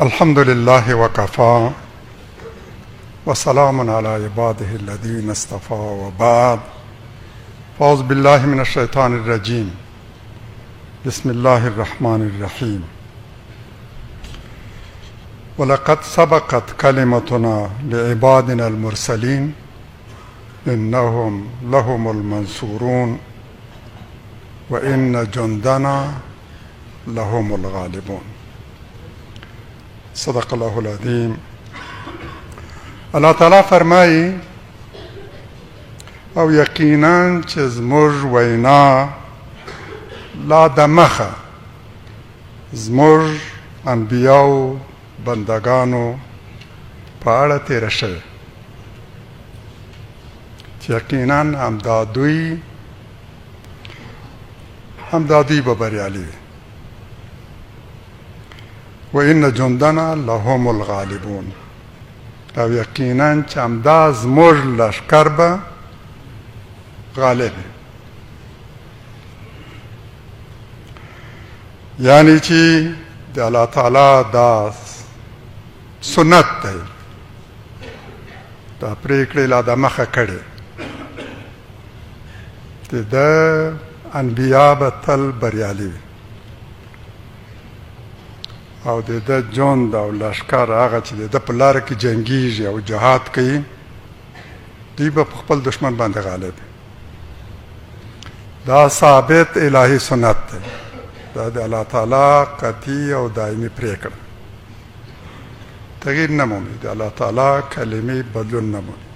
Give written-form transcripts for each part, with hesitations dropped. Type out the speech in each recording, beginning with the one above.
الحمد لله وكفى وسلام على عباده الذين اصطفى وبعد. أعوذ بالله من الشيطان الرجيم. بسم الله الرحمن الرحيم. ولقد سبقت كلمتنا لعبادنا المرسلين إنهم لهم المنصورون وإن جندنا لهم الغالبون. صدق الله العظیم. الله تعالی فرمایی او یقینا چې زموږ وینا لا د مخه زموږ انبیاو بندگانو په اړه تېره شوې، چې یقینا همدا دوی به بریالي وي. وإن جندنا لهم الغالبون، او یقینا چې همدا زموږ لشکر به غالب وي. یعنی چې د الله تعالی دا سنت دی، دا پریکړې لا د مخه کړې چې د انبیا به تل بریالي وي، او د ده جند او لشکر هغه چې د ده په لاره کې جنګیږي او جهاد کوي، دوی به په خپل دشمن باندې غالب وي. دا ثابت الهي سنت دی، دا د الله تعالی قطعي او دایمي پریکړه، تغییر نه مومي. د الله تعالی کلمې بدلون نه مومي.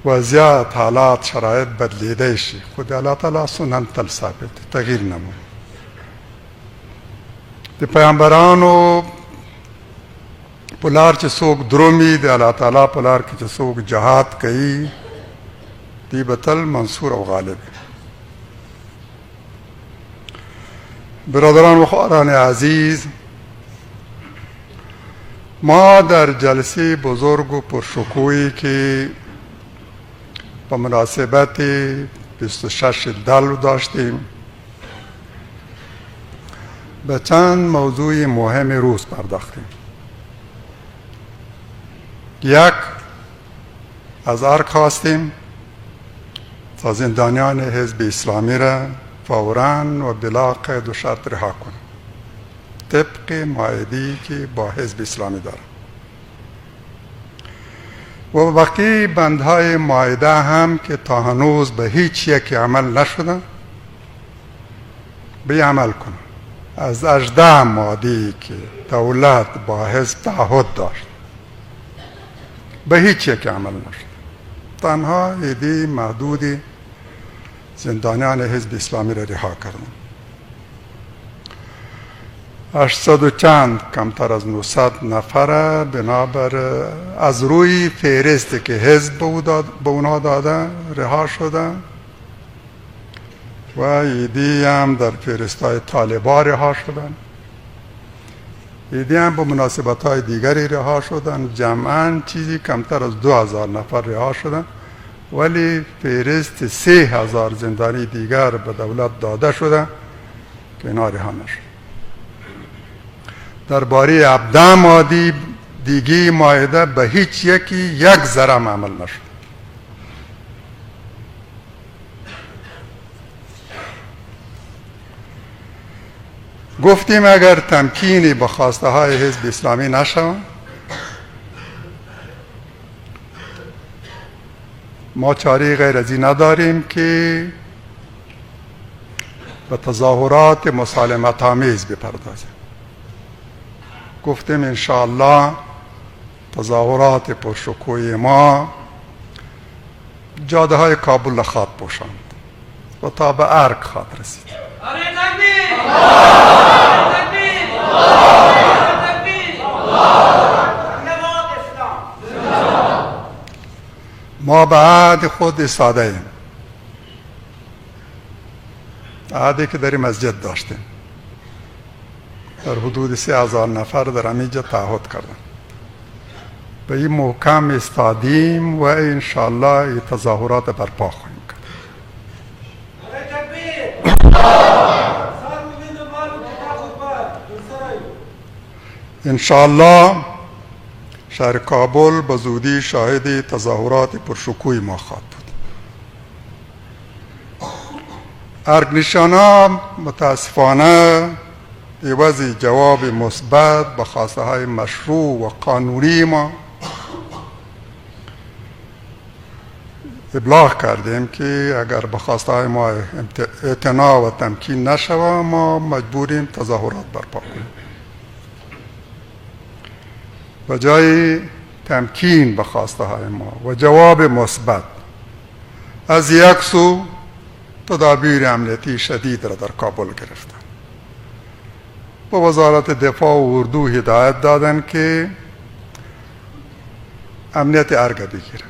وضعیت، حالات، شرایط بدلیدی شي، خو د الله تعالی سنت تل ثابت، تغییر نه مومي. د پیغمبرانو په لار چې څوک درومي، د الله تعالی په لار کې چې څوک جهاد کوي، دی به تل منصور او غالب. برادران و خواهران عزیز، ما در جلسه بزرگ و پرشکوهی که به مناسبت 26 دلو داشتیم به چند موضوع مهم روز پرداختیم. یک، از ارگ خواستیم تا زندانیان حزب اسلامی را فوراً و بلا قید و شرط رها کنند، طبق معاهده‌ای که با حزب اسلامی دارند، و باقی بندهای معاهده هم که تا هنوز به هیچ یک عمل نشده به عمل کنند. از 18 ماده‌ای که دولت با حزب تعهد داشت به هیچ یک عمل نشد. تنها عده محدودی زندانیان حزب اسلامی را رها کردند. 800 و چند، کمتر از 900 نفر بنابر از روی فهرستی که حزب به اونا داده رها شدند، و ایدی هم در فهرست‌های طالبان رها شدند، ایدی هم به مناسبت‌های دیگری رها شدند. جمعاً چیزی کمتر از 2000 نفر رها شدند، ولی فهرست 3000 زندانی دیگر به دولت داده شده که اینا رها نشد. درباره 17 ماده دیگه معاهده به هیچ یکی یک ذره عمل نشد. گفتیم اگر تمکینی به خواسته های حزب اسلامی نشود، ما چاره غیر از این نداریم که به تظاهرات مسالمت آمیز بپردازیم. گفتیم انشاءالله تظاهرات پرشکوه ما جاده های کابل خواهد پوشاند و تا به ارگ خواهد رسید. ما به عهد خود ایستاده ایم، عهدی که در مسجد داشتیم. در حدود 3000 نفر در همینجا تعهد کردن. به این محکم ایستادیم و انشاءالله این تظاهرات برپا خواهیم کرد. انشاءالله شهر کابل به زودی شاهد تظاهرات پرشکوه ما خواهد بود. ارگنشانا متاسفانه عوض جواب مثبت به خواسته های مشروع و قانونی ما ابلاغ کردیم که اگر به خواسته های ما اعتنا و تمکین نشود ما مجبوریم تظاهرات برپا کنیم. و جای تمکین به خواسته های ما و جواب مثبت، از یک سو تدابیر امنیتی شدید را در کابل گرفتن. به وزارت دفاع و اردو هدایت دادن که امنیت ارگ بگیرن.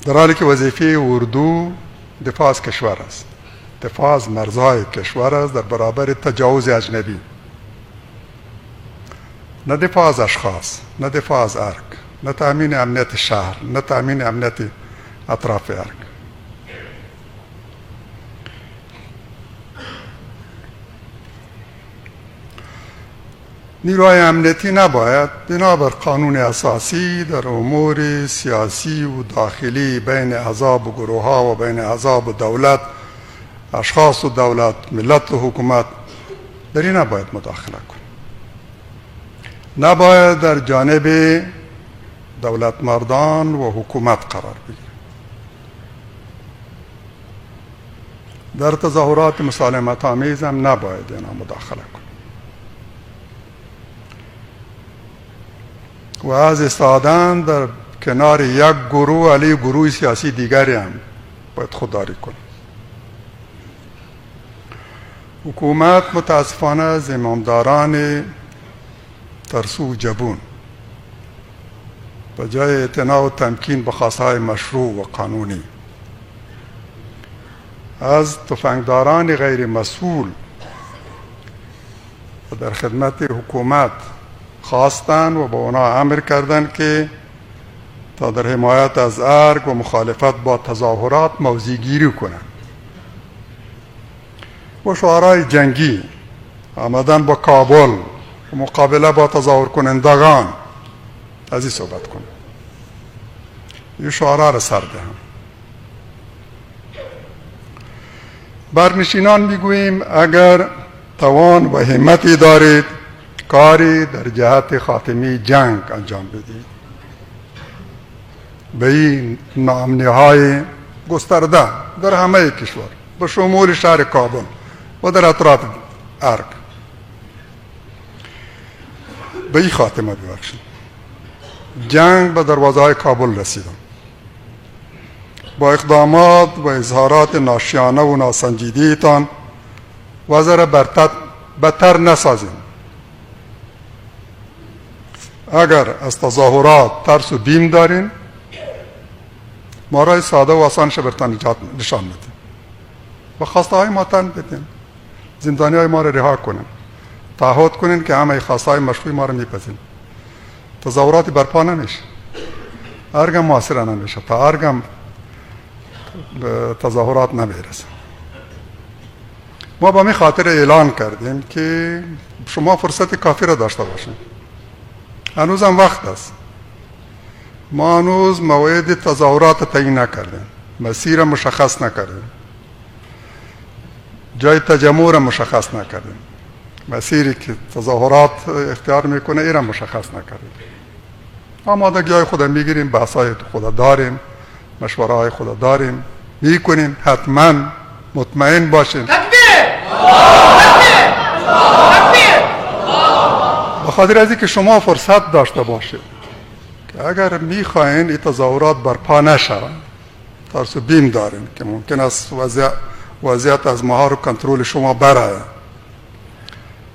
در حالی که وظیفه اردو دفاع از کشور است، دفاع از مرزهای کشور است در برابر تجاوز اجنبی، نه دفاع از اشخاص، نه دفاع از ارگ، نه تامین امنیت شهر، نه تامین امنیت اطراف ارگ. نیروهای امنیتی نباید بنابر قانون اساسی در امور سیاسی و داخلی بین احزاب و گروه ها و بین احزاب و دولت، اشخاص و دولت، ملت و حکومت در این نباید مداخله کن. نباید در جانب دولت مردان و حکومت قرار بگیرد. در تظاهرات مسالمت آمیز هم نباید اینا مداخله کن. و از ایستادن در کنار یک گروه علی گروه سیاسی دیگری هم باید خودداری کن. حکومت متاسفانه از امامداران ترسو و جبون به جای اعتنا و تمکین به خواستهای مشروع و قانونی از تفنگداران غیر مسئول و در خدمت حکومت خواستن و به اونا امر کردن که تا در حمایت از ارگ و مخالفت با تظاهرات موضع‌گیری کنند و شعارهای جنگی آمدن با کابل و مقابله با تظاهر کنندگان از این صحبت کنند. این شعارها را سر دهم. برنشینان میگوییم اگر توان و همتی دارید کاری در جهت خاتمه جنگ انجام بدید. به این ناامنی‌های گسترده در همه کشور به شمول شهر کابل و در اطراف ارگ به این خاتمه ببخشید. جنگ به دروازه های کابل رسیده. با اقدامات و اظهارات ناشیانه و ناسنجیدگیتان وضع را بدتر نسازید. اگر از تظاهرات ترس و بیم دارین ما رای ساده و آسان برتان نشان بدیم و خواسته های ما تن بدین، زندانی های ما را رها کنن، تعهد کنین که همه خواسته های مشروع ما را میپذیریم. تظاهراتی برپا نمیشه، ارگم موثر نمیشه، تا ارگم به تظاهرات نمیرسه. ما با می خاطر اعلان کردیم که شما فرصت کافی را داشته باشین. هنوز هم وقت است. ما هنوز موعد تظاهرات تعیین نکردیم، مسیر مشخص نکردیم، جای تجمع را مشخص نکردیم، مسیری که تظاهرات اختیار میکنه این را مشخص نکردیم. آمادگی های خود میگیریم، بحث های خود داریم، مشوره های خود داریم، میکنیم. حتما مطمئن باشین بخاطر از اینکه شما فرصت داشته باشید که اگر میخواین این تظاهرات برپا نشوند، ترس و بیم دارین که ممکن است وضعیت از مهار و کنترل شما برآید.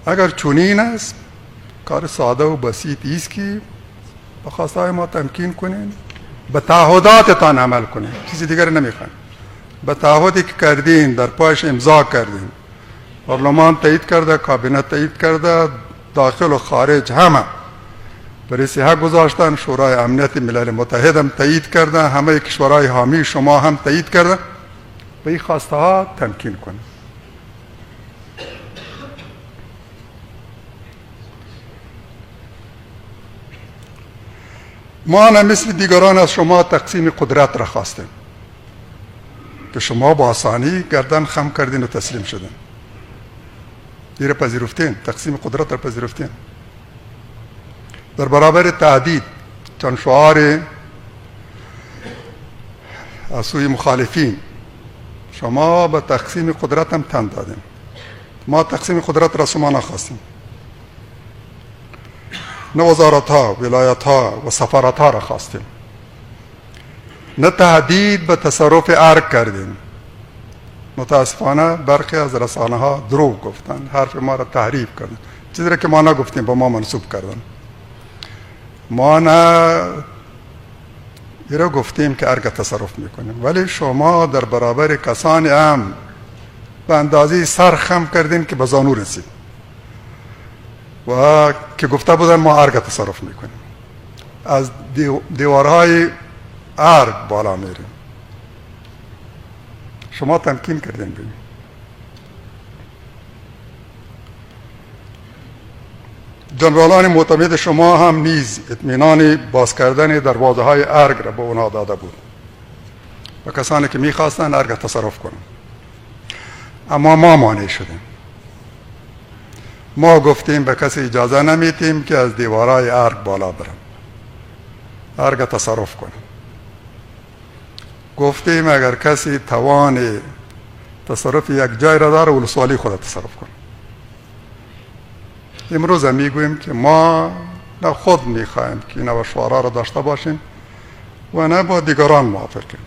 اگر چنین است کار ساده و بسیط است که به خواسته های ما تمکین کنین، به تعهداتتان عمل کنین، چیزی دیگر نمیخواین. به تعهدی که کردین در پایش امضا کردین، پارلمان تایید کرده، کابینه تایید کرده، داخل و خارج همه برای صحه گذاشتن، شورای امنیت ملل متحد هم تایید کرده، همه کشورهای حامی شما هم تایید کرده. به این خواسته ها تمکین کنیم. ما نه مثل دیگران از شما تقسیم قدرت را خواستیم که شما با آسانی گردن خم کردین و تسلیم شدین. این را پذیرفتین، تقسیم قدرت را پذیرفتین. در برابر تعدید چند شعار از سوی مخالفین شما به تقسیم قدرت هم تن دادین. ما تقسیم قدرت را شما نخواستیم. نه وزارت ها، ولایت ها و سفارت ها را خواستیم. نه تهدید به تصرف ارگ کردیم. متاسفانه برخی از رسانه ها دروغ گفتن، حرف ما را تحریف کردن، چیزی را که ما نگفتیم به ما منسوب کردن. ما نه ایره گفتیم که ارگ تصرف میکنیم، ولی شما در برابر کسان هم به اندازه سر خم کردین که به زانو رسید و که گفته بودن ما ارگ تصرف میکنیم. از دیوارهای ارگ بالا میریم. شما تمکین کردین ببین. جنرالان معتمد شما هم نیز اطمینان باز کردن دروازه های ارگ را به اونها داده بود و کسانی که میخواستن ارگ تصرف کنن. اما ما مانع شدیم. ما گفتیم به کسی اجازه نمیتیم که از دیوارهای ارگ بالا برن، ارگ تصرف کنن. گفتیم اگر کسی توان تصرف یک جای را داره ولسوالی خود تصرف کنه. امروز هم میگوییم که ما نه خود میخوایم که این شعارا را داشته باشیم و نه با دیگران موافقیم.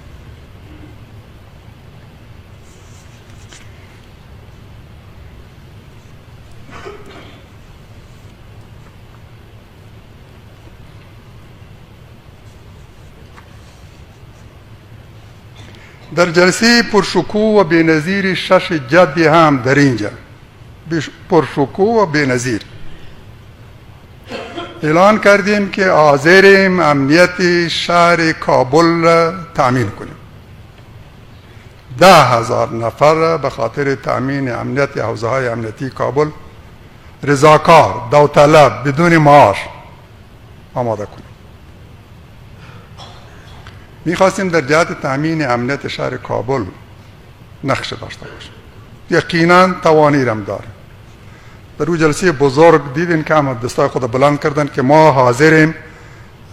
در جلسه پرشکوه و بینظیر شش جدی هم در اینجا پرشکوه و بینظیر اعلان کردیم که حاضریم امنیت شهر کابل را تأمین کنیم. 10,000 نفر به خاطر تأمین امنیت حوزه های امنیتی کابل رضاکار، داوطلب، بدون معاش آماده کنیم. میخواستیم در جهت تأمین امنیت شهر کابل نقش داشته باشیم. یقینا توانی رم داره. در اون جلسه بزرگ دیدین که هم دستای خود بلند کردن که ما حاضریم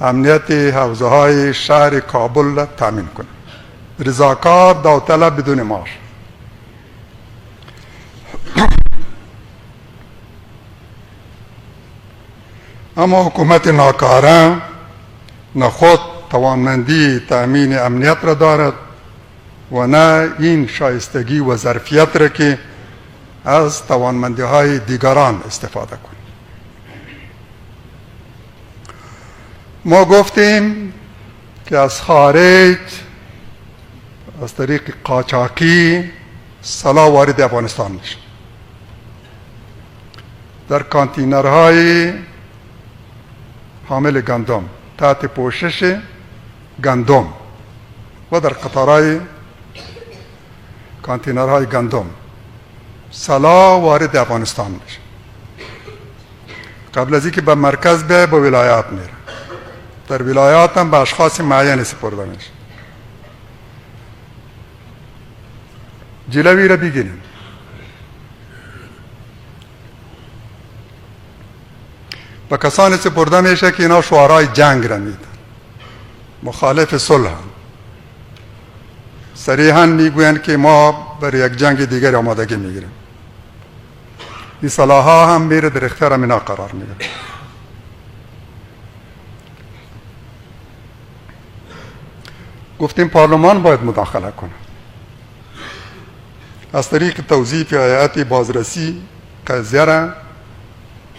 امنیت حوزه های شهر کابل را تأمین کنیم. رضاکار، داوطلب، بدون معاش. اما حکومت ناکاره نه خود توانمندی تأمین امنیت را دارد و نه این شایستگی و ظرفیت را که از توانمندی های دیگران استفاده کنیم. ما گفتیم که از خارج از طریق قاچاقی سلاح وارد افغانستان میشه. در کانتینرهای حامل گندم تحت پوشش گندم و در قطارهای کانتینرهای گندم سلاح وارد افغانستان میشه. قبل از اینکه به مرکز به ولایات میره. در ولایات هم به اشخاص معین سپرده میشه. جلوی را بگیریم. به کسانی سپرده میشه که اینا شعارهای جنگ را میدن، مخالف صلح، صریحا میگویند که ما برای یک جنگ دیگر آمادگی میگیریم. این سلاح ها هم میره در اختیار اینا قرار میگیره. گفتیم پارلمان باید مداخله کنه از طریق توظیف هیئت بازرسی قضیه را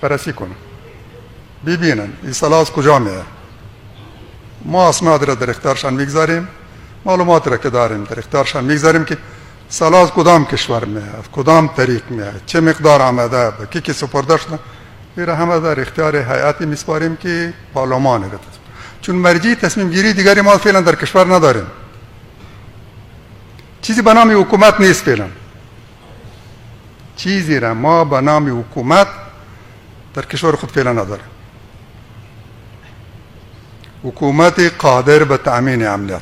بررسی کنه، ببینن این سلاح از کجا میاد. ما اسناد را در اختیارشان میگذاریم، معلومات را که داریم در اختیارشان میگذاریم که سلاح از کدام کشور میاد، کدام طریق میاد، چه مقدار آمده، به کی سپرده شده، این را همه در اختیار هیئتی میسپاریم که پارلمان را. چون مرجع تصمیم گیری دیگری ما فعلا در کشور نداریم. چیزی به نام حکومت نیست فعلا. چیزی را ما به نام حکومت در کشور خود فعلا نداره. حکومت قادر به تأمین امنیت.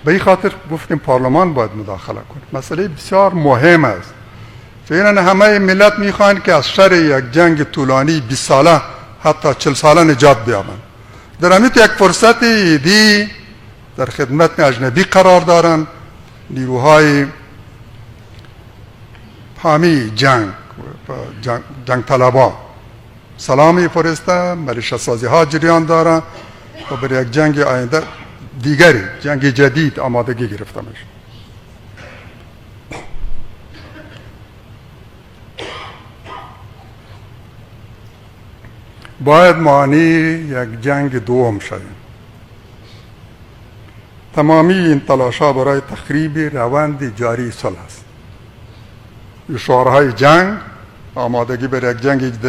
به این خاطر گفتیم پارلمان باید مداخله کنه. مسئله بسیار مهم است. فعلا همه ملت میخواهند که از شر یک جنگ طولانی 20 ساله حتی 40 ساله نجات بیابند. در همین یک فرصت ایدی در خدمت اجنبی قرار دارند. نیروهای حامی جنگ طلبا سلامی فرسته، ملیشه سازی ها جریان داره و برای یک جنگ آینده دیگری، جنگ جدید آمادگی گرفته میشه. باید مانع یک جنگ دوم شویم. تمامی این تلاش‌ها برای تخریب روند جاری صلح است. شعارهای جنگ، آمادگی برای یک جنگ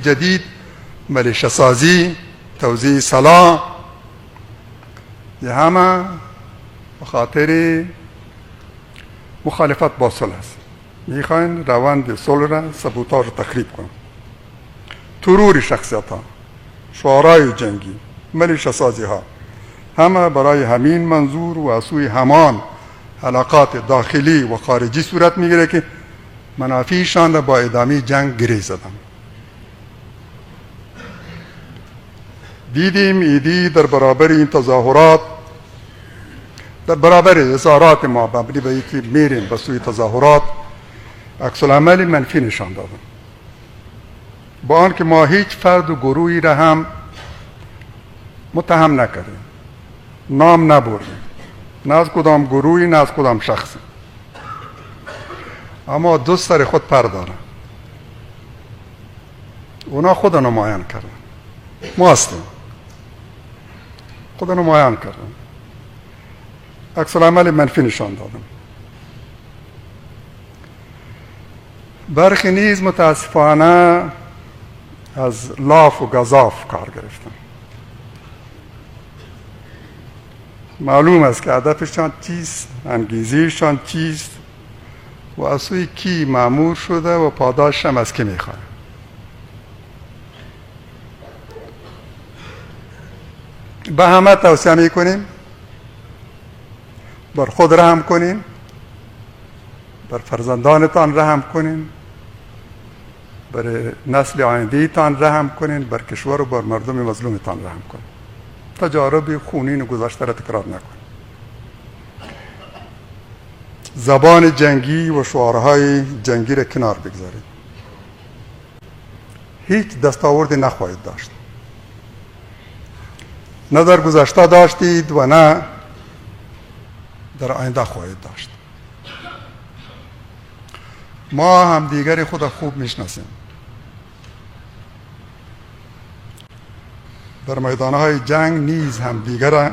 جدید، ملیشه سازی، توزیع سلاح، یه همه به خاطر مخالفت با صلح است. میخواین روند صلح را سبوتاژ و تخریب کنن. ترور شخصیت ها، شعارهای جنگی، ملیشه سازی ها، همه برای همین منظور و از سوی همان علاقات داخلی و خارجی صورت میگیره که منافعشان را با ادامه جنگ گره زدن. دیدیم ایدی در برابر این تظاهرات، در برابر اظهارات ما مبنی به اینکه میریم به سوی تظاهرات، عکس العمل منفی نشان دادن. با آنکه ما هیچ فرد و گروهی را هم متهم نکردیم، نام نبردیم، نه از کدام گروهی نه از کدام شخصی، اما دوست سر خود پر دارن. اونا خود نمایان کردن، ما هستیم خود نمایان کردن، عکس العمل منفی نشان دادن. برخی نیز متاسفانه از لاف و گزاف کار گرفتن. معلوم است که هدفشان چیست، انگیزشان چیست و از سوی کی مأمور شده و پاداش هم از کی میخواد. به همه توصیه میکنیم بر خود رحم کنین، بر فرزندانتان رحم کنین، بر نسل آینده تان رحم کنین، بر کشور و بر مردم مظلومتان رحم کنین. تجارب خونین و گذشته را تکرار نکنین. زبان جنگی و شعارهای جنگی را کنار بگذارید. هیچ دستاوردی نخواهید داشت. نه در گذشته داشتید و نه در آینده خواهید داشت. ما هم دیگر خود خوب میشناسیم. در میدانهای جنگ نیز هم دیگر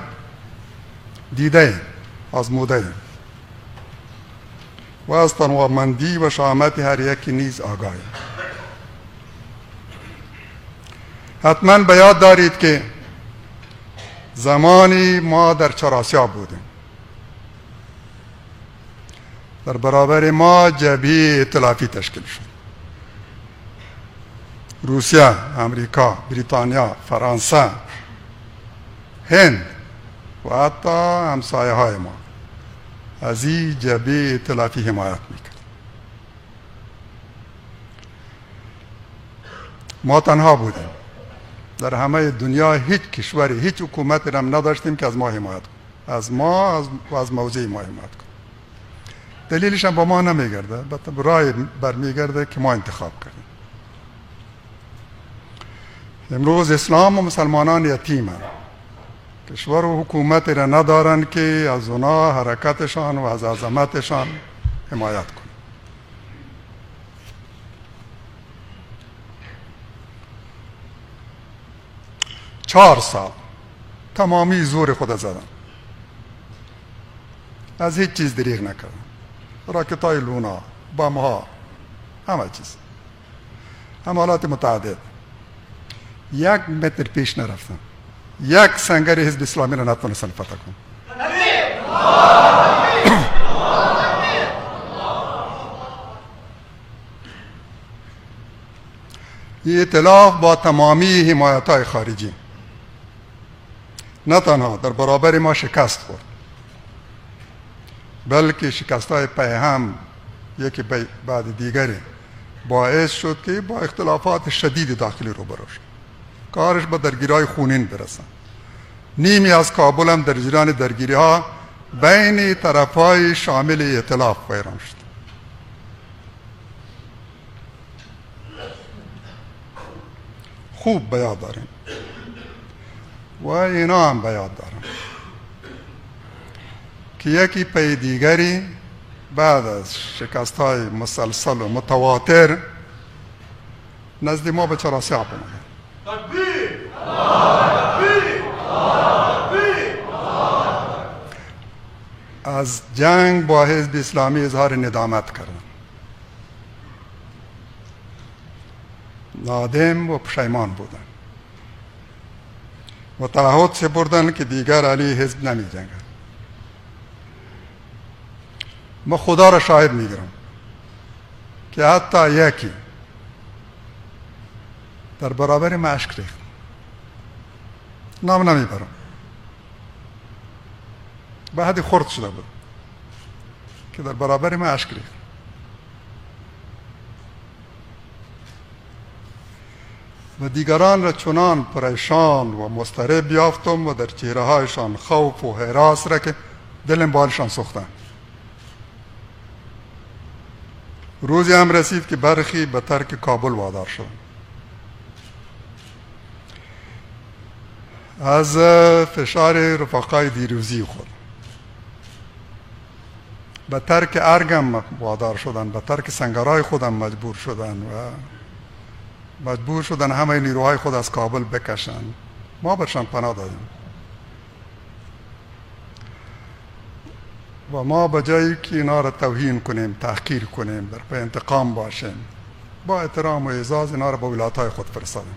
دیده، آزموده و از توانمندی و شجاعت هر یکی نیز آگاهی. حتما به یاد دارید که زمانی ما در چهارآسیا بودیم. در برابر ما جبهه ائتلافی تشکیل شد. روسیه، امریکا، بریتانیا، فرانسه، هند و حتی همسایه های ما از این جبهه ائتلافی حمایت میکرد. ما تنها بودیم. در همه دنیا هیچ کشوری، هیچ حکومتی را نداشتیم که از ما حمایت کنه. از ما و از موضع ما حمایت کنه. دلیلش هم با ما نمیگرده، البته برای برمیگرده که ما انتخاب کردیم. امروز اسلام و مسلمانان یتیمند. کشور و حکومت را ندارند که از اونا حرکتشان و از عظمتشان حمایت کنند. 4 سال تمامی زور خود زدن. از هیچ چیز دریغ نکردن. راکتای لونا، بم ها، همه چیز، حملات متعدد. 1 متر پیش نرفتن. 1 سنگر حزب اسلامی را نتونستن فتح کنن. این ائتلاف با تمامی حمایت‌های خارجی نه تنها در برابر ما شکست خورد، بلکه شکست‌های پیهم یکی بعد دیگری باعث شد که با اختلافات شدید داخلی روبرو شد، کارش به درگیری‌های خونین برسند. نیمی از کابل هم در جریان درگیری‌ها بین طرف‌های شامل ائتلاف ویران شد. خوب به یاد داریم و اینا هم به یاد دارم که یکی پی دیگری بعد از شکست‌های مسلسل و متواتر نزد ما به چراسیاب اومدن. از جنگ با حزب اسلامی اظهار ندامت کردن، نادم و پشیمان بودن و تعهد سپردن که دیگر علیه حزب نمی جنگن. ما خدا را شاهد میگیرم که حتی یکی در برابر ما اشک ریخت، نام نمیبرم، به حدی خرد شده بود که در برابر ما اشک ریخت. و دیگران را چنان پریشان و مضطرب یافتم و در چهره هایشان خوف و هراس را که دلم بالشان سوختن. روزی هم رسید که برخی به ترک کابل وادار شدند. از فشار رفقای دیروزی خود به ترک ارگم وادار شدند، به ترک سنگرهای خودم مجبور شدند و مجبور شدن همه نیروهای خود از کابل بکشند. ما برشان پناه دادیم و ما به جایی که اینا را توهین کنیم، تحقیر کنیم، در پی انتقام باشیم، با احترام و اعزاز اینا را به ولایت‌های خود فرستادیم.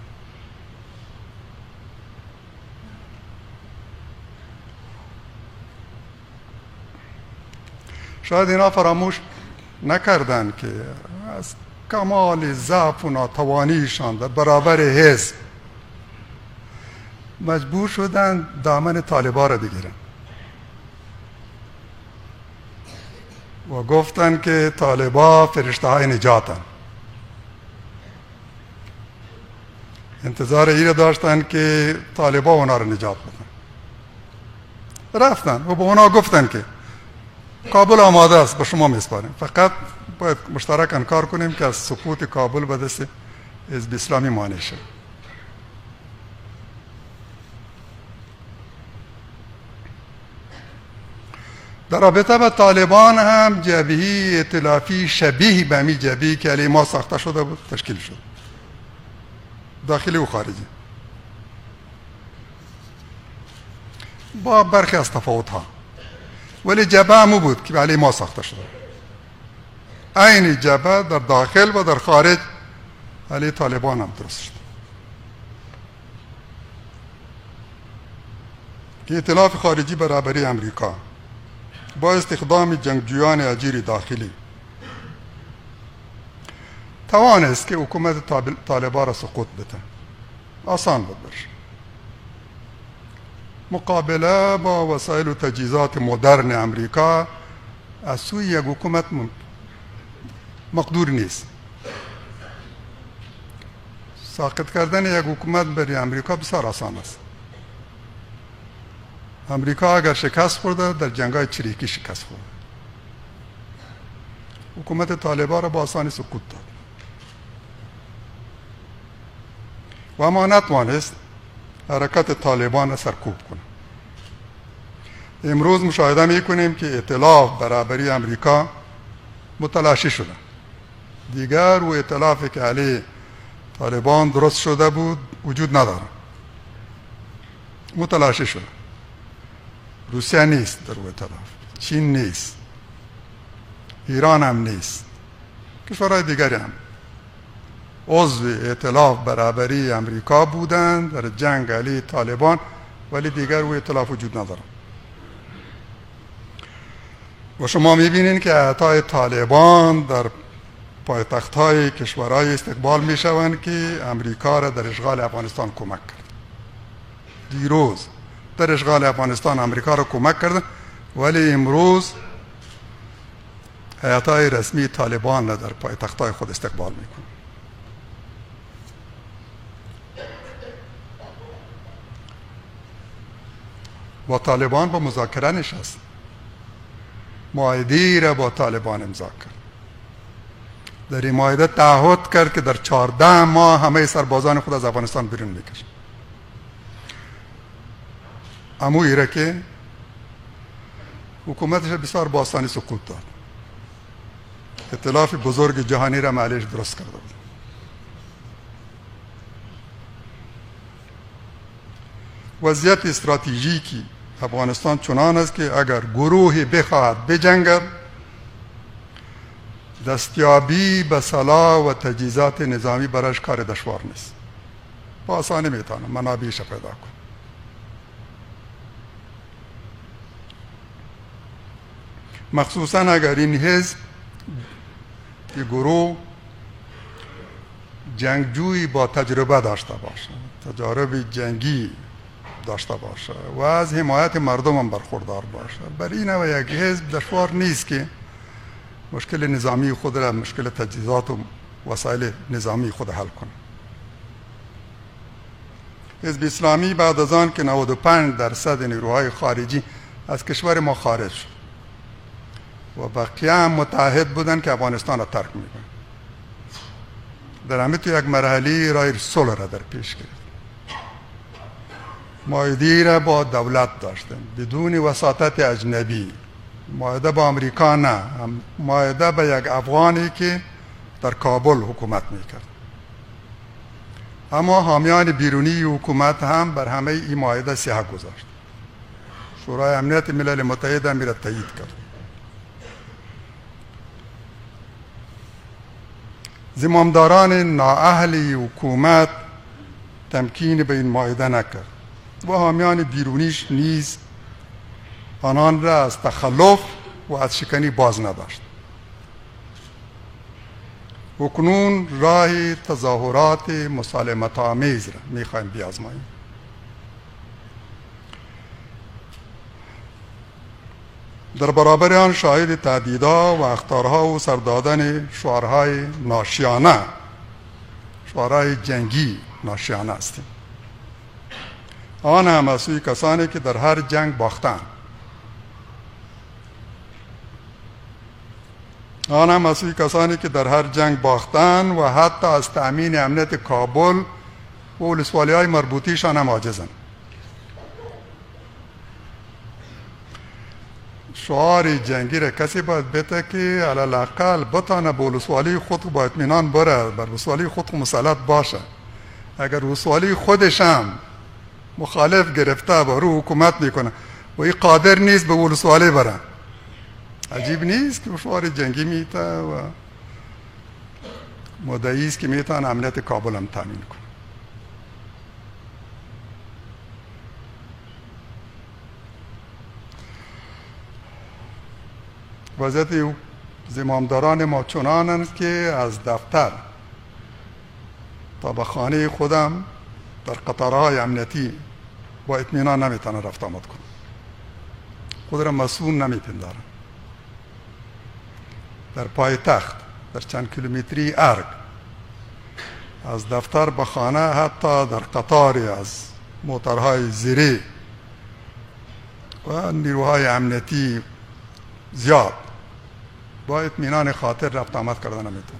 شاید اینا فراموش نکردن که از کمال ضعف و ناتوانیشان در برابر حزب مجبور شدن دامن طالبان را بگیرن و گفتن که طالبان فرشته های نجاتن. انتظار این داشتن که طالبان اونا را نجات بدن. رفتن و به اونا گفتن که کابل آماده است، به شما میسپاریم، فقط باید مشترکاً کار کنیم که از سقوط کابل به دست حزب اسلامی مانع شد. در رابطه با طالبان هم جبهه ائتلافی شبیه به همین جبهه‌ای که علیه ما ساخته شده بود تشکیل شد، داخلی و خارجی، با برخی از تفاوت‌ها، ولی جبهه همو بود که علیه ما ساخته شده. عین جبهه در داخل و در خارج علیه طالبان هم درست شد. ائتلاف خارجی برابری امریکا با استخدام جنگجویان اجیر داخلی توانست که حکومت طالبان را سقوط بده. آسان بود برش. مقابله با وسایل و تجهیزات مدرن امریکا از سوی یک حکومت مقدور نیست. ساقط کردن یک حکومت برای امریکا بسیار آسان است. امریکا اگر شکست خورده در جنگ‌های چریکی شکست خورده. حکومت طالبان را با آسانی سقوط داد و اما نتوانست حرکت طالبان را سرکوب کنه. امروز مشاهده میکنیم که ائتلاف برابری امریکا متلاشی شده. دیگر و ائتلافی که علیه طالبان درست شده بود وجود نداره، متلاشی شده. روسیه نیست در ائتلاف، چین نیست، ایران هم نیست، کشورهای دیگری هم عضو ائتلاف برابری امریکا بودند در جنگ علیه طالبان، ولی دیگر و ائتلاف وجود نداره. و شما میبینید که اعضای طالبان در پایتخت‌های کشورهای استقبال میشوند که امریکا را در اشغال افغانستان کمک کرد. دیروز در اشغال افغانستان امریکا را کمک کرد، ولی امروز هیئت‌های رسمی طالبان را در پایتخت‌های خود استقبال میکنند. با طالبان با مذاکره نشست، معاهده‌ای را با طالبان امضا کرد. در این معاهده تعهد کرد که در 14 ماه همه سربازان خود از افغانستان بیرون میکشند. اما ایره که حکومتش بسیار با آسانی سقوط داد. ائتلاف بزرگ جهانی را معلش درست کرده بود. وضعیت استراتژیکی افغانستان چنان است که اگر گروهی بخواهد بجنگد، دستیابی به سلاح و تجهیزات نظامی برایش کار دشوار نیست. با آسانی میتونه منابعش پیدا کنه. مخصوصا اگر این حزب که گروه جنگجویی با تجربه داشته باشه، تجارب جنگی داشته باشه و از حمایت مردم هم برخوردار باشه، برای این نوع یک حزب دشوار نیست که مشکل نظامی خود را، مشکل تجهیزات و وسایل نظامی خود حل کنه. حزب اسلامی بعد از آن که 95% نیروهای خارجی از کشور ما خارج شد و بقیه هم متحد بودن که افغانستان را ترک میکنن، در همه تو یک مرحله راه صلح را در پیش گرفت. معاهده را با دولت داشتن بدون وساطت اجنبی، معاهده با امریکا نه، معاهده با یک افغانی که در کابل حکومت میکرد. اما حامیان بیرونی حکومت هم بر همه این معاهده سیحه گذاشت. شورای امنیت ملل متحد هم را تایید کرد. زمامداران نااهل حکومت تمکین به این معاهده نکرد و حامیان بیرونیش نیز آنان را از تخلف و از شکنی باز نداشت. اکنون راه تظاهرات مسالمت آمیز را میخواهیم بیازماییم. در برابر آن شاهد تهدیدها و اخطارها و سردادن شعارهای ناشیانه، شعارهای جنگی ناشیانه هستیم. آن هم از سوی کسانی که در هر جنگ باختند. آن هم از سوی کسانی که در هر جنگ باختند و حتی از تأمین امنیت کابل و ولسوالی‌های مربوطیشان هم عاجزند. شعار جنگی را کسی باید بده که علالاقل بتانه به ولسوالی خود با اطمینان بره، بر ولسوالی خود مسلط باشه. اگر ولسوالی خودش هم مخالف گرفته با رو حکومت میکنه و این قادر نیست به ولسوالی بره، عجیب نیست که شعار جنگی میته و مدعی است که میتونه امنیت کابل هم تامین کنه. وضعیت زمامداران ما چنان است که از دفتر تا به خانه خودم در قطارهای امنیتی با اطمینان نمیتونه رفت آمد کنه. خود را مسئول نمیپندارم. در پایتخت در چند کیلومتری ارگ از دفتر به خانه، حتی در قطاری از موترهای زیری و نیروهای امنیتی زیاد با اطمینان خاطر رفت آمد کردن نمیتونه.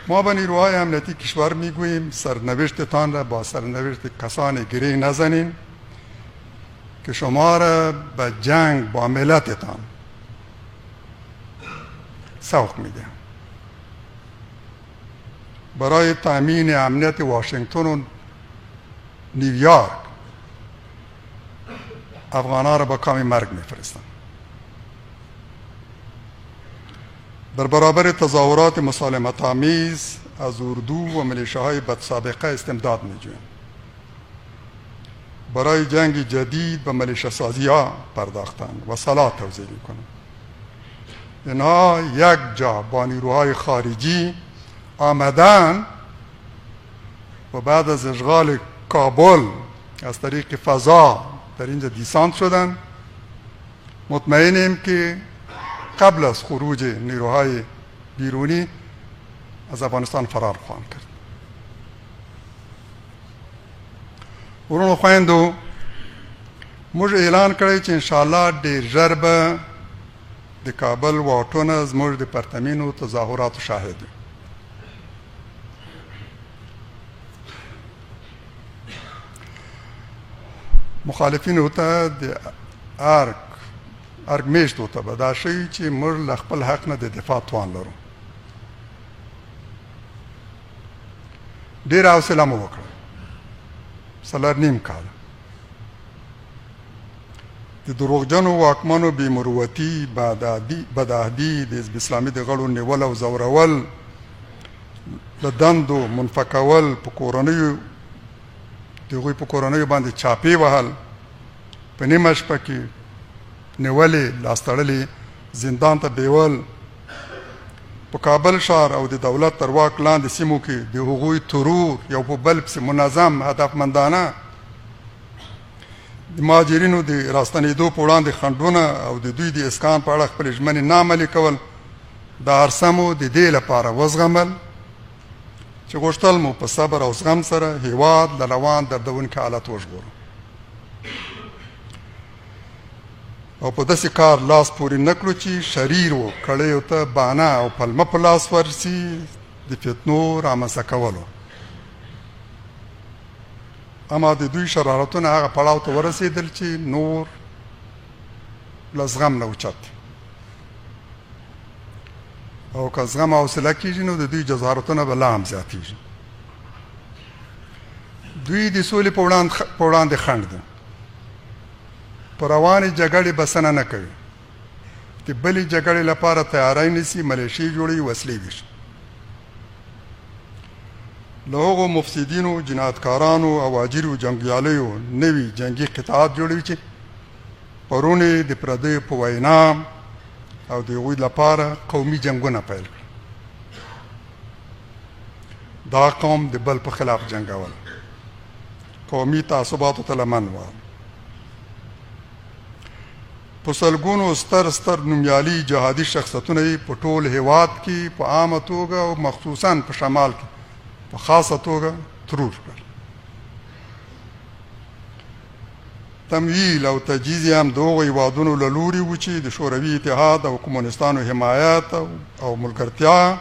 ما به نیروهای امنیتی کشور میگوییم سرنوشتتان را با سرنوشت کسانی گره نزنین که شما را به جنگ با ملتتان سوق میده. برای تامین امنیت واشنگتن و نیویورک افغانان را به کام مرگ میفرستند. در برابر تظاهرات مسالمت آمیز از اردو و ملیشه‌های بدسابقه استمداد می‌جویند. برای جنگ جدید به ملیشه سازی ها پرداختند و سلاح توزیع میکنند. اینها یک جا با نیروهای خارجی آمدن و بعد از اشغال کابل از طریق فضا در اینجا دیسانت شدن. مطمئنیم که قبل از خروج نیروهای بیرونی از افغانستان فرار خواهند کرد. ورونو خویندو، موږ اعلان کړی چې انشاءالله ډېر ژر به د کابل واټونه زموږ د پرتمینو تظاهراتو شاهد وي. مخالفینو ته د ارګ میشتو ته به دا شوي چې موږ له خپل حق نه د دفاع توان لرو. ډېره حوصله مو وکړه، 4.5 کاله د دروغجنو واکمنو بې مروتي، بدعهدي، د حزب اسلامي د غړو نیول او ځورول، د دندو منفکول، په کورنیو د هغوی په کورنیو باندې چاپې وهل، په نیمه شپه کې نیولې، لاس تړلې، زندان ته بیول، په کابل ښار او د دولت تر واک لاندې سیمو کې د هغوی ترور یو په بل پسې منظم هدفمندانه د مهاجرینو د راستنېدو په وړاندې خنډونه او د دوی د اسکان په اړه خپلې ژمنې نه عملي کول، دا هر څه مو د دې لپاره وزغمل چې غوښتل مو په صبر او زغم سره هېواد له روان دردونکي حالت وژغورو او په داسې کار لاس پورې نه کړو چې شریرو کړیو ته بانه او پلمه په لاس ورسي د فتنو رامنځته کولو. اما د دوی شرارتونه هغه پړاو ته ورسېدل چې نور له زغم نه اوچت، او که زغم او حوصله کېږي نو د دوی جزارتونه به لا هم زیاتېږي. دوی د سولې په وړاندې خنډ ده، په روانې جګړې بسنه نه کوي، د بلې جګړې لپاره تیاری نیسي، ملیشې جوړوي، وسلې ویشي. له هغو مفسدینو، جنایتکارانو او اجیرو جنګیالیو نوي جنګي قطعات جوړوي چې پرون یې د پردیو په وینا او د هغوی لپاره قومي جنګونه پیل کړل. دا قوم د بل په خلاف جنګول، قومي تعصباتو ته لمن وال، په سلګونو ستر نومیالي جهادي شخصیتونه یې په ټول هېواد کې په عامه توګه او مخصوصا په شمال کې په خاصه توګه ترور کړل. تمویل او تجهیز هم د هغو هېوادونو له لورې و چې د شوروي اتحاد او کمونستانو حمایت او ملګرتیا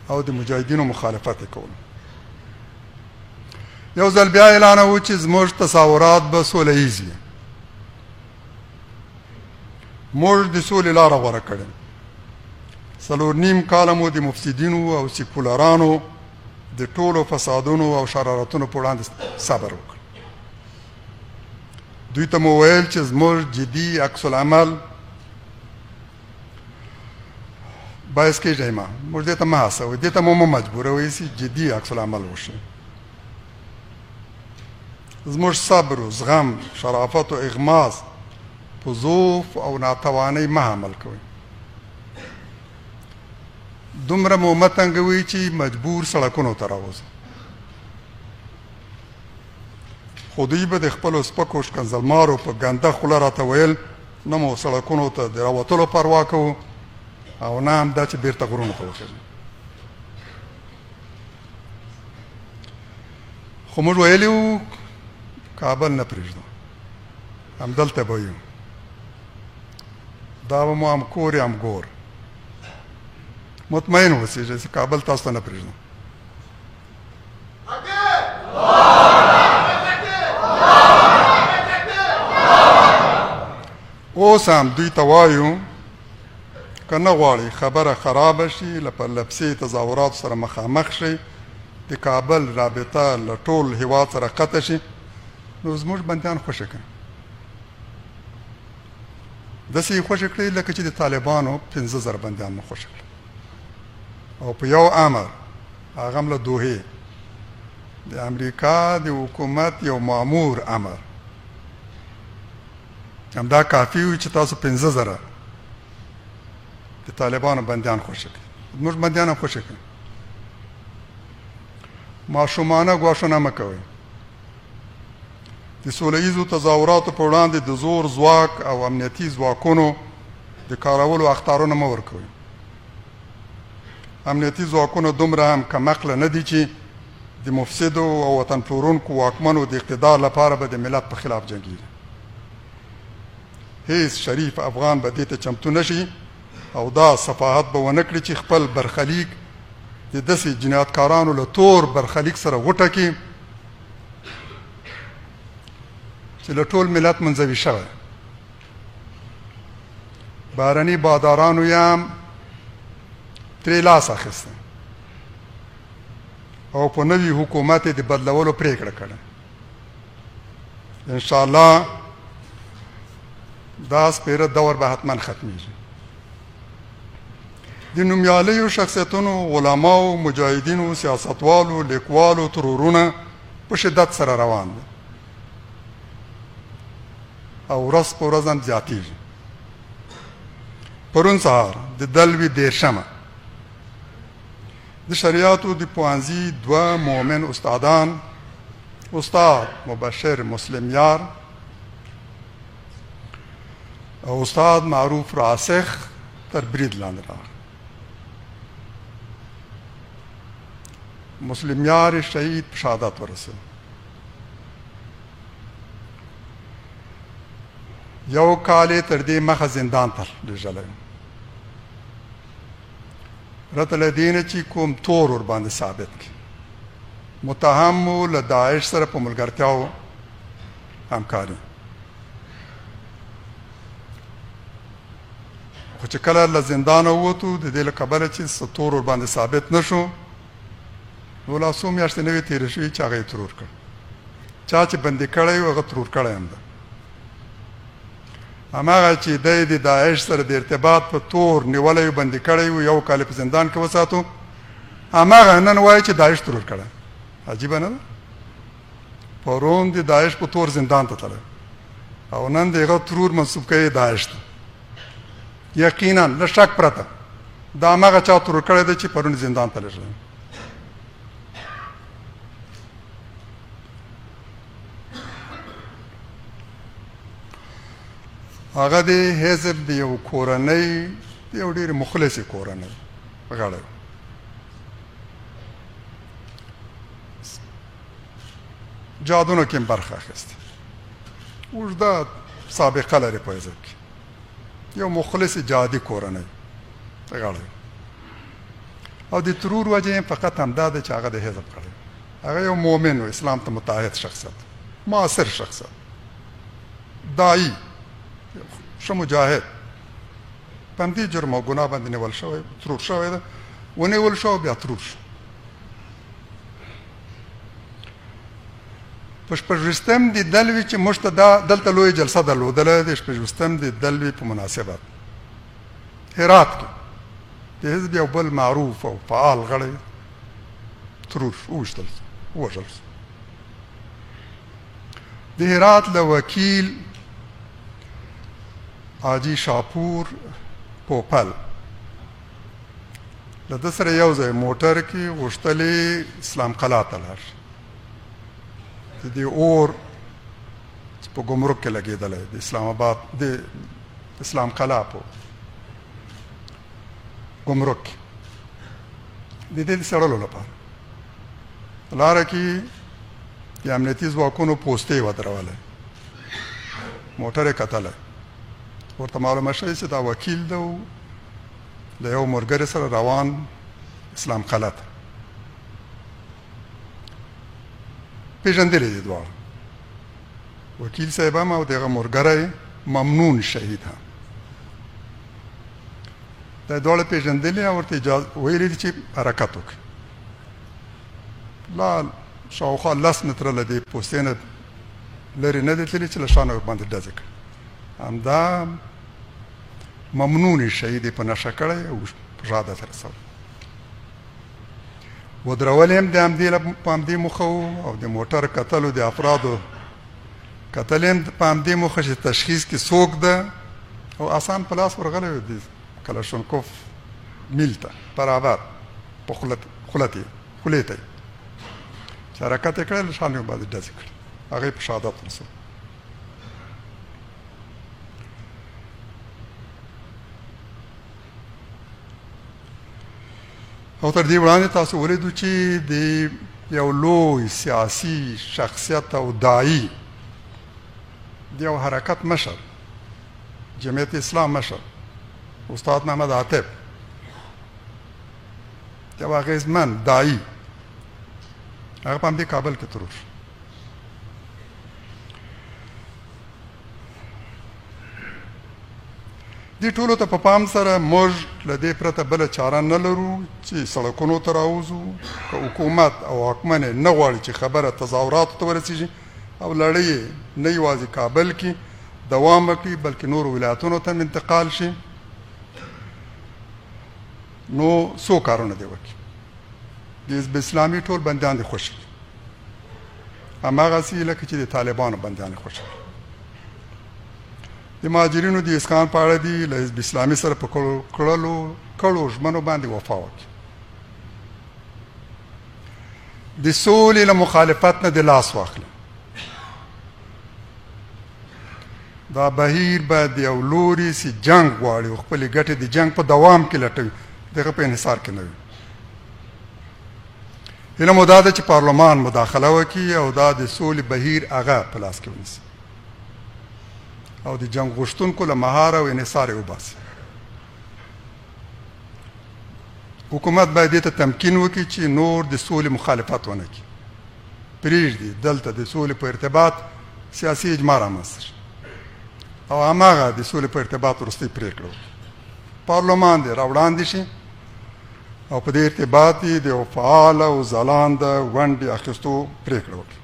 او د مجاهدینو مخالفت یې کول. یو ځل بیا اعلان و چې زموږ تصورات به سوله ییز وي. موږ د سولې لاره غوره کړې. 4.5 کاله مو د مفسدینو او سیکولرانو د ټولو فسادونو او شرارتونو په وړاندې صبر وکړ. دوی ته مو ویل چې زموږ جدي عکس العمل باعث کېږئ ما موږ دې ته مه هڅوئ، دې ته مو مه مجبوروئ چې جدي عکس العمل وشي. زموږ صبر و زغم، شرافت و اغماس په ضعف او ناتوانۍ مه عمل کوئ. دومره مو مه تنګوئ چې مجبور سړکونو ته راوځئ. خو دوی به د خپلو سپکو ښکنځلمارو په ګنده خوله راته ویل نه مو سړکونو ته د راوتلو پروا کوو او نه هم دا چې بیرته غرونو ته وخېږو. خو موږ ویلي وو کابل نه پرېږدو، همدلته به یو، دا به مو هم کور هم ګور. مطمئن اوسېږئ چې کابل تاسو ته نه پرېږدو. اوس هم دوی ته وایو که نه غواړئ خبره خرابه شي، له پرلپسې تظاهراتو سره مخامخ شئ، د کابل رابطه له ټول هېواد سره قطع شي، نو زموږ بندیان خوشي کړئ. داسې یې خوشي کړئ لکه چې د طالبانو 15,000 بندیان مو خوشي کړل او په یو امر، هغه هم له دوحې د امریکا د حکومت یو مامور امر همدا کافي وي چې تاسو 15,000 د طالبانو بندیان خوشي کړي. زموږ بندیان هم خوشي کړي. ماشومانه ګواښونه مه کوئ. د سوله ییزو تظاهراتو په وړاندې د زور ځواک او امنیتي ځواکونو د کارولو اخطارونه مه ورکوئ. امنیتي ځواکونه دومره هم کمعقله نه دي چې د مفسدو او وطن پلورونکو واکمنو د اقتدار لپاره به د ملت په خلاف جنګیږي. هیڅ شریف افغان به دې ته چمتو نشي او دا صفاحت به ونه کړي چې خپل برخلیک د داسې جنایتکارانو له تور برخلیک سره وټکي چې له ټول ملت منزوي شوی. بهرني بادارانو یې هم ترې لاس اخیستی او په نوي حکومت د بدلولو پرېکړه کړه. انشاءالله دا سپیره دور به حتما ختمیږي. د نومیالیو شخصیتونو، علماو، مجاهدینو، سیاستوالو، لیکوالو ترورونه په شدت سره روان دي او ورځ په ورځ هم زیاتېږي. پرون سهار د دلوي 13 د شریعتو د پوهنځي 2 مؤمن استادان، استاد مبشر مسلم یار او استاد معروف راسخ تر برید لاندې راغلل. مسلم یار شهید په شهادت ورسېد. یو کال یې تر دې مخه زندان ته لېږلی. رته له دې نه چې کوم تور ورباندې ثابت کړي. متهم و له داعش سره په ملګرتیاو همکاري. خو چې کله له زندانه ووتو د دې له کبله چې څه تور ورباندې ثابت نه شو، نو لا څو میاشتې نه وې تېرې شوې چې هغه یې ترور کړ. چا چې بندي کړی و هغه ترور کړی هم ده. هماغه چې دی د داعش سره د ارتباط په تور نیولی و بندي کړی و، یو کال په زندان کې وساتو، هماغه نن وایي چې داعش ترور کړی. عجیبه نه ده؟ پرون د داعش په تور زندان ته تللی او نن د هغه ترور منسوب کوي داعش ته. یقینا له شک پرته دا هماغه چا ترور کړی دی چې پرون زندان ته لېږلی. هغه د حزب د یو کورنۍ، د یو ډېرې مخلصې کورنۍ غړی و. جادونه کې هم برخه اخیستې. اوږده سابقه لري په حزب کې. یو مخلصې جادي کورنۍ غړی او د ترور وجه یې فقط همدا ده چې هغه د حزب غړی. هغه یو مؤمن و، اسلام ته متحد شخصیت، معاصر شخصیت، داعي، ښه مجاهد. په همدې جرم او ګناه باندې نیول شوی، ترور شوی ده. ونیول شو بیا ترور شو. په 26 د دلوي چې موږ ته دلته لویه جلسه درلودله د 26 د دلوي په مناسبت هرات کې د حزب یو بل معروف او فعال غړی ترور ووژل شو. د هرات له وکیل حاجي شاپور پوپل له ده سره یو ځای موټر کې غوښتلې اسلام قلعه ته لاړ شي. د دې اور چې په ګمرک کې لګېدلی، د اسلام آباد د اسلام قلعه په ګمرک کې، د دې د څېړلو لپاره لاره کې د امنیتي ځواکونو پوستې ودرولی. موټر یې کتلی، ورته معلومه شوې چې دا وکیل ده او له یو ملګري سره روان اسلام قلعه ته. پېژندلې دي دواړه، وکیل صاحب هم او د هغه ملګری ممنون شهید هم. دا دواړه پېژندلې او ورته اجازه ویلې دي چې حرکت وکړي. لا شاوخوا 10 متره له دې پوستې نه لرې نه دی تللي چې له شا نه ورباندې ډزې کړي. همدا ممنون شهید په نشه کړی او په شهادت رسولی. ودرول هم د همدې موخه وو او د موټر کتلو د افرادو کتل هم په همدې موخه چې تشخیص کې څوک ده او آسان په لاس ورغلی و د کلاشونکوف میل ته برابر په خولې ته چې حرکت یې کړی شان یې باندې ډزې کړي هغه یې په شهادت ورسول. او تر دې وړاندې تاسو ولیدو چې د یو لوی سیاسي شخصیت او داعی د یو حرکت مشر جمعیت اسلام مشر استاد محمد عاطف یو اغیزمن داعی هغه په همدې کابل کې تیر شو. دې ټولو ته په پام سره موږ له دې پرته بله چاره نه لرو چې سړکونو ته راوځو که حکومت او حاکمان نه غواړي چې خبره تظاهراتو ته ورسېږي او لړۍ نه یوازې کابل کې دوام وکړي بلکې نورو ولایتونو ته انتقال شي نو څو کارونه دې وکړي. د حزب اسلامي ټول بندیان دې خوشي هماغسې لکه چې د طالبانو بندیان خوشي. د مهاجرینو د اسکان په اړه دي له حزب اسلامي سره په کړو ژمنو باندې وفا وکړي. د سولې له مخالفت نه د لاس واخلي. دا بهیر باید یو لوري چې جنگ غواړي او خپلې ګټې د جنگ په دوام کې لټوي دغه په انحصار کې نه وي. هیله مو دا ده چې پارلمان مداخله وکړي او دا د سولې بهیر هغه په لاس کې ونیسي او د جنگ غوښتونکو له مهار او انحصار یې وباسي. حکومت باید دې ته تمکین وکړي چې نور د سولې مخالفت ونه کړي. پرېږدي دلته د سولې په ارتباط سیاسي اجماع رامنځته شي او هماغه د سولې په ارتباط وروستۍ پرېکړه وکړي. پارلمان دې راوړاندې شي او په دې ارتباط یې د یو فعال او ځلانده ونډې اخیستو پرېکړه وکړي.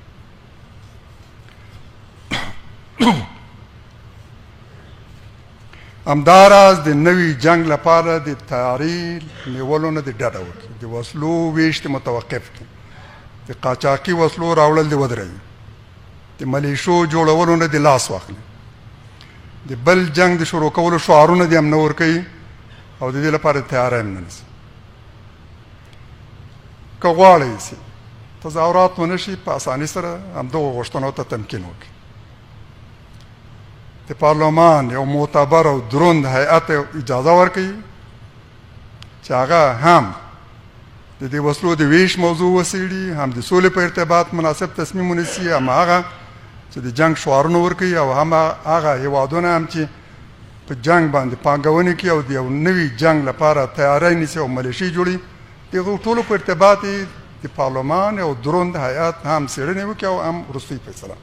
همداراز د نوي جنگ لپاره د تیاری نیولو نه د ډډه وکړي. د وسلو ویش متوقف کړي. د قاچاقي وسلو راوړل دې ودروي. د ملیشو جوړولو نه د لاس واخلي. د بل جنگ د شروع کولو شعارونه دې هم نه ورکوي او د دې لپاره تیاری هم نه نیسي. که غواړئ چې تظاهرات ونه شي په اسانۍ سره همدغو غوښتنو ته تمکین وکړي. د پارلمان یو معتبر او دروند هیئت اجازه ورکوي چې هغه هم د دې وسلو د ویش موضوع وڅېړي هم د سولې په ارتباط مناسب تصمیم ونیسي هم هغه چې د جنگ شعارونه ورکوي او هم هغه هیوادونه هم چې په جنگ باندې پانګونې کوي او د یو نوي جنگ لپاره تیاری نیسي او ملیشې جوړي. دغو ټولو په ارتباط د پارلمان یو دروند هیئت هم څېړنې وکړي او هم وروستۍ فیصله.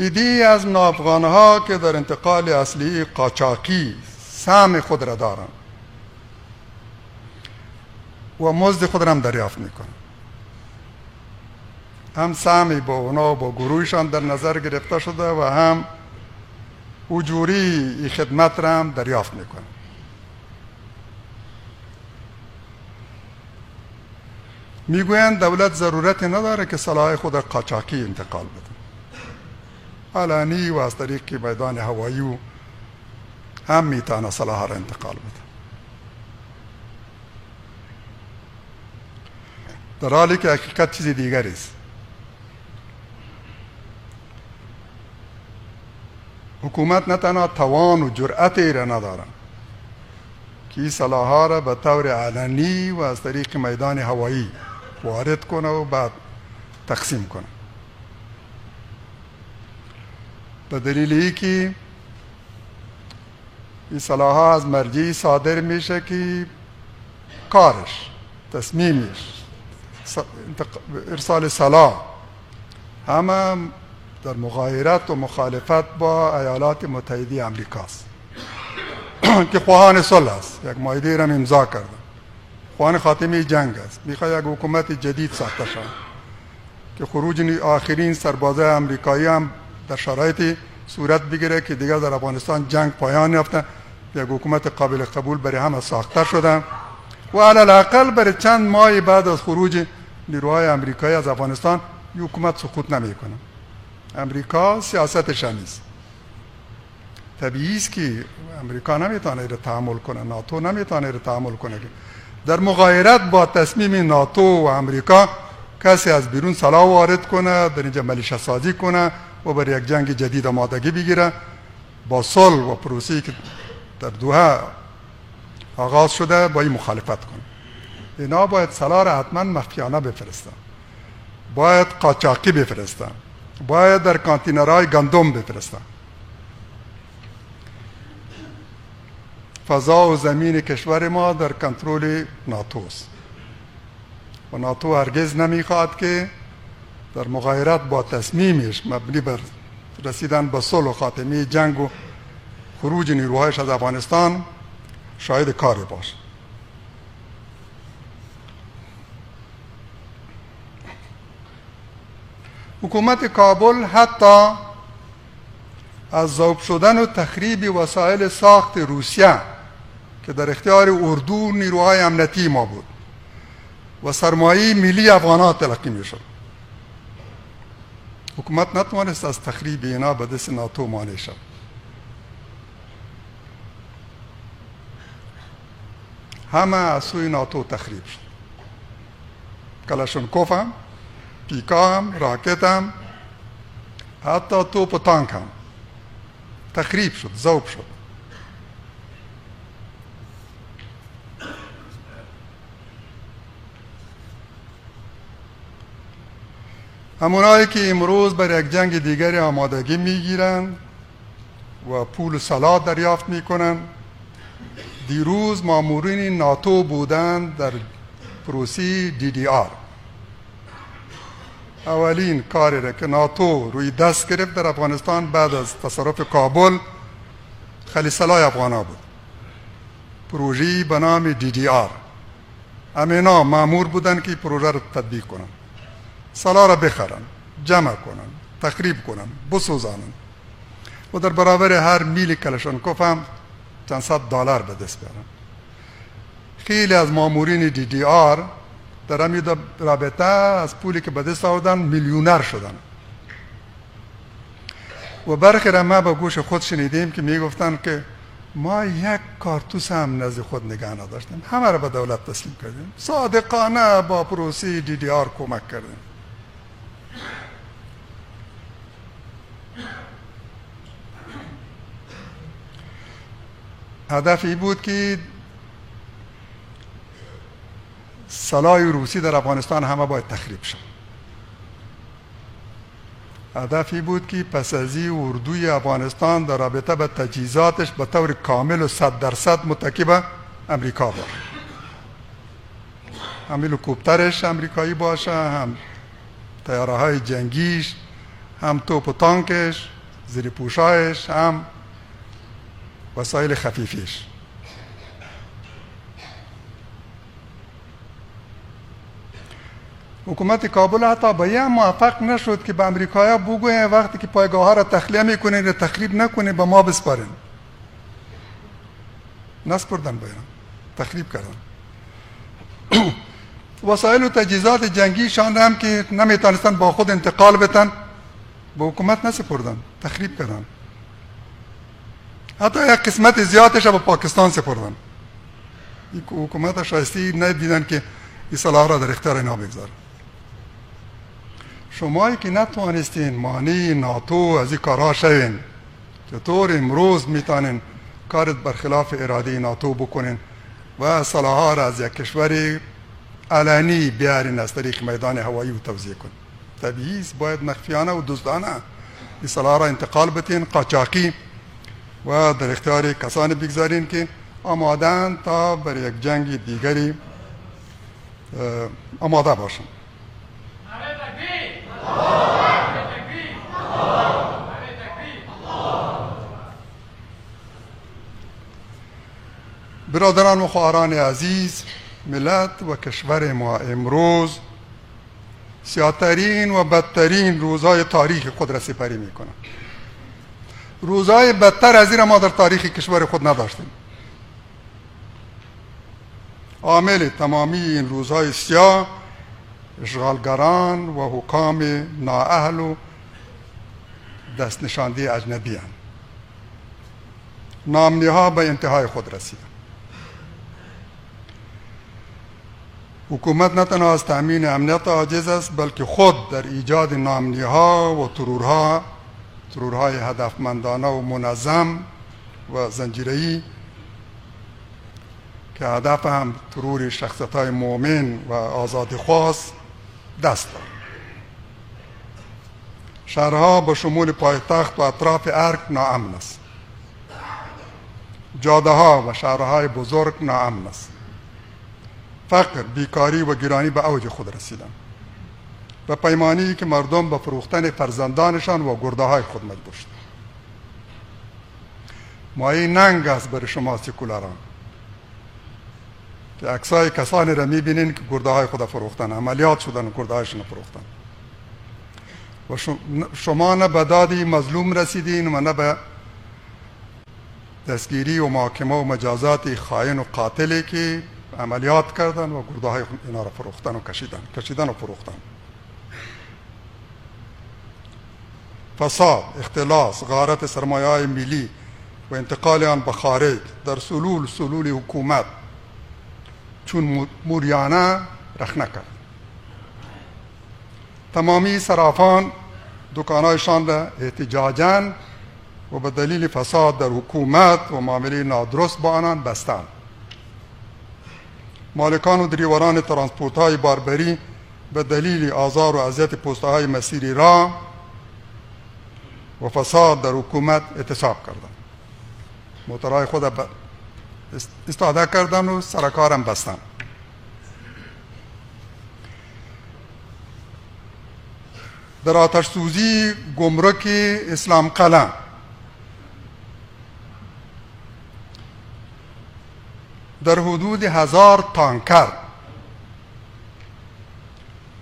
ایدی از ناافغانها که در انتقال اصلی قاچاقی سهم خود را دارند و مزد خود را هم دریافت میکنند. هم سهمی با اونا و با گروهشان در نظر گرفته شده و هم اجوری خدمت را هم دریافت میکنند. میگویند دولت ضرورتی نداره که سلاح خود را قاچاقی انتقال بده. علنی و از طریق میدان هوایی هم میتونه سلاح را انتقال بده. در حالی که حقیقت چیزی دیگری است. حکومت نه تنها توان و جرأتی را نداره که این سلاح‌ها را به طور علنی و از طریق میدان هوایی وارد کنه و بعد تقسیم کنه. به دلیل ای که این سلاح‌ها از مرجعی صادر میشه که کارش، تصمیمش، ارسال سلاح همه در مغایرت و مخالفت با ایالات متحده امریکاست که خواهان صلح است. یک معاهده را امضا کرده. خواهان خاتمه جنگ است. میخواد یک حکومت جدید ساخته شود که خروج آخرین سربازای امریکایی هم در شرایطی صورت بگیره که دیگر در افغانستان جنگ پایان یافته، یک حکومت قابل قبول برای همه ساخته شده و علاقل برای چند ماه بعد از خروج نیروهای امریکایی از افغانستان این حکومت سقوط نمیکنه. امریکا سیاستش نیست. طبیعی است که امریکا نمیتونه رو تحمل کنه، ناتو نمیتونه رو تحمل کنه که در مغایرت با تصمیم ناتو و امریکا کسی از بیرون سلاح وارد کنه، در اینجا ملیشه سازی کنه و برای یک جنگ جدید آمادگی بگیره. با صلح و پروسه‌ای که در دوحه آغاز شده با این مخالفت کنه. اینا باید سلاح را حتما مخفیانه بفرستن، باید قاچاقی بفرستن، باید در کانتینرهای گندم بفرستن. فضا و زمین کشور ما در کنترل ناتو است و ناتو هرگز نمیخواد که در مغایرت با تصمیمش مبنی بر رسیدن به صلح و خاتمه جنگ و خروج نیروهایش از افغانستان شاهد کار باشه. حکومت کابل حتی از ذوب شدن و تخریب وسایل ساخت روسیه که در اختیار اردو نیروهای امنیتی ما بود و سرمایه ملی افغانات تلقی می شد، حکومت نتوانست از تخریب اینا به دست ناتو مانع شد. همه از سوی ناتو تخریب شد. کلاشنکوف هم، پیکا هم، راکت هم، حتی توپ و تانک هم تخریب شد، ذوب شد. همونایی که امروز برای یک جنگ دیگری آمادگی میگیرند و پول سلاح دریافت میکنند، دیروز مامورین ناتو بودند در پروسی DDR. اولین کاری را که ناتو روی دست گرفت در افغانستان بعد از تصرف کابل خلی سلاح افغانا بود. پروژه‌ای به نام DDR. امینا مامور بودند که پروژه را تطبیق کنند، سلاح را بخرن، جمع کنن، تخریب کنن، بسوزانن و در برابر هر میل کلاشنکوف هم چند صد دلار به دست بیارن. خیلی از مامورین DDR در همین رابطه از پولی که به دست آوردن میلیونر شدن و برخی را ما به گوش خود شنیدیم که میگفتن که ما یک کارتوس هم نزد خود نگه نداشتیم، همه را به دولت تسلیم کردیم، صادقانه با پروسی DDR کمک کردیم. هدف این بود که سلاح روسی در افغانستان همه باید تخریب شد. هدف این بود که پس از این اردوی افغانستان در رابطه به تجهیزاتش به طور کامل و 100% متکی به امریکا باشه. هم هلیکوپترش امریکایی باشه، هم طیاره های جنگیش، هم توپ و تانکش، زیر پوشایش، هم وسایل خفیفیش. حکومت کابل حتی به یه موفق نشد که به امریکایی بگوین وقتی که پایگاه ها را تخلیه میکنین را تخریب نکنین، به ما بسپارین. نسپردن به اینا، تخریب کردن. وسایل و تجهیزات جنگیشان هم که نمیتونستن با خود انتقال بدن به حکومت نسپردن، تخریب کردن. حتی یک قسمت زیادش به پاکستان سپردن. این حکومت شایسته ندیدن که این سلاح را در اختیار اینا بگذارن. شمایی که نتوانستین مانع ناتو از این کارها شوین، چطور امروز میتونین کارت برخلاف اراده ناتو بکنین و سلاح‌ها را از یک کشور علنی بیارین از طریق میدان هوایی و توزیع کنین؟ طبیعی است باید مخفیانه و دزدانه این سلاح را انتقال بدین، قاچاقی، و در اختیار کسانی بگذارین که آمادن تا برای یک جنگ دیگری آماده باشن. برادران و خواهران عزیز، ملت و کشور ما امروز سیاه‌ترین و بدترین روزهای تاریخ خود را سپری میکنند. روزهای بدتر از این ما در تاریخ کشور خود نداشتیم. عامل تمامی این روزهای سیاه اشغالگران و حکام نااهل و دست نشانده اجنبی هستند. ناامنی‌ها به انتهای خود رسیدند. حکومت نه تنها از تأمین امنیت عاجز است، بلکه خود در ایجاد ناامنی‌ها و ترورهای هدفمندانه و منظم و زنجیره‌ای که هدف هم ترور شخصیت‌های مؤمن و آزادی‌خواست دست دارد. شهرها به شمول پایتخت و اطراف ارگ ناامن است. جاده‌ها و شهرهای بزرگ ناامن است. فقر، بیکاری و گرانی به اوج خود رسیدند. و پیمانی که مردم به فروختن فرزندانشان و گرده‌های خود مجبور شدند. مایه ننگ است برای شما سکولاران که عکسای کسانی را می‌بینین که گرده‌های خود فروختن، عملیات شدن و گرده‌هایشان فروختن. و شما نه به داد مظلوم رسیدین و نه به دستگیری و محاکمه و مجازات خائن و قاتلی که عملیات کردن و گرده‌های اینا را فروختن و کشیدن و فروختن. فساد، اختلاس، غارت سرمایه‌های ملی و انتقال آن به خارج در سلول حکومت چون موریانه رخنه کرد. تمامی صرافان دکانهایشان را احتجاجاً و به دلیل فساد در حکومت و معامله نادرست با آنان بستند. مالکان و دریوران ترانسپورت‌های باربری به دلیل آزار و اذیت پست‌های مسیری راه و فساد در حکومت اعتصاب کردند. موترهای خود استفاده کردند و سرکارم بستند. در آتش سوزی گمرک اسلام قلعه در حدود 1000 تانکر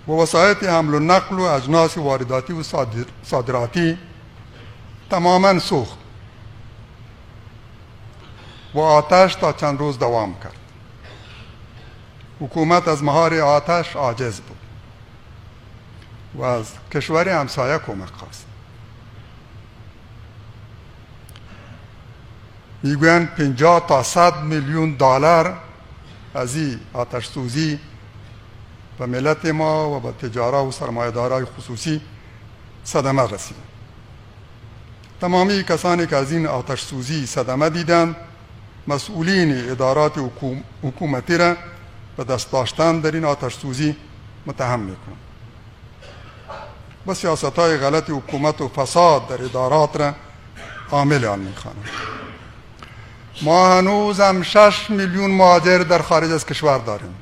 و وسایط حمل و نقل و اجناس وارداتی و صادراتی تماما سوخت و آتش تا چند روز دوام کرد. حکومت از مهار آتش عاجز بود و از کشور همسایه کمک خواست. میگویند 50 تا 100 میلیون دلار از این آتش سوزی به ملت ما و به تجارا و سرمایه‌دارای خصوصی صدمه رسید. تمامی کسانی که از این آتش سوزی صدمه دیدند مسئولین ادارات حکومتی را به دست داشتن در این آتش سوزی متهم میکنند و سیاست‌های غلط حکومت و فساد در ادارات را عامل آن میخوانند. ما هنوز هم 6 میلیون مهاجر در خارج از کشور داریم.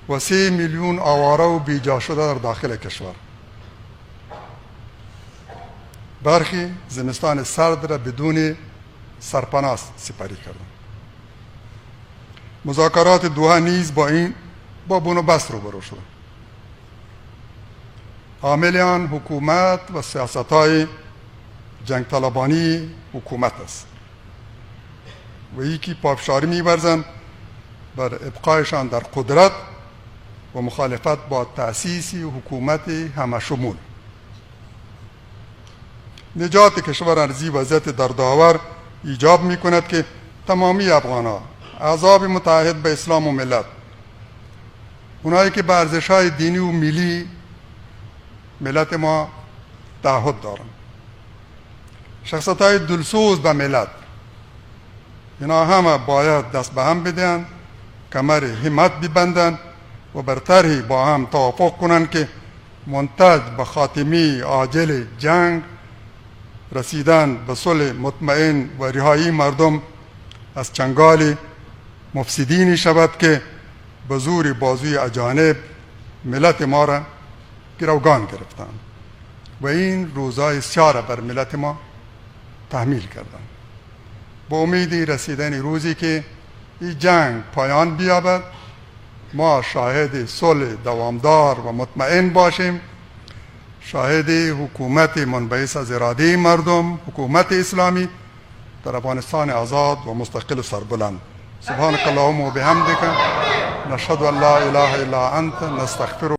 و 3 میلیون آواره و بیجا شده در داخل کشور. برخی زمستان سرد را بدون سرپناه سپری کردند. مذاکرات دوحه نیز با بن و بست روبرو شد. عامل آن حکومت و سیاست‌های جنگ طلبانی حکومت است و یکی پافشاری می‌ورزند بر ابقایشان در قدرت و مخالفت با تأسیس حکومت همه شمول. نجات کشور از این وضعیت دردآور ایجاب می‌کند که تمامی افغان‌ها احزاب متحد به اسلام و ملت، اونایی که به ارزش‌های دینی و ملی ملت ما تعهد دارند، شخصیت‌های دلسوز به ملت، اینا همه باید دست به هم بدهند، کمر همت ببندند و بر طرحی با هم توافق کنند که منتج به خاتمی عاجل جنگ، رسیدن به صلح مطمئن و رهایی مردم از چنگال مفسدینی شود که به زور بازوی اجانب ملت ما را گروگان گرفتند و این روزهای سیاه را بر ملت ما تحمیل کردند. با امید رسیدن روزی که این جنگ پایان بیابد، ما شاهد صلح دوامدار و مطمئن باشیم، شاهد حکومت منبعث از اراده مردم، حکومت اسلامی در افغانستان آزاد و مستقل و سربلند. سبحانك اللهم و بحمدک، نشهد ان لا اله الا انت، نستغفرک.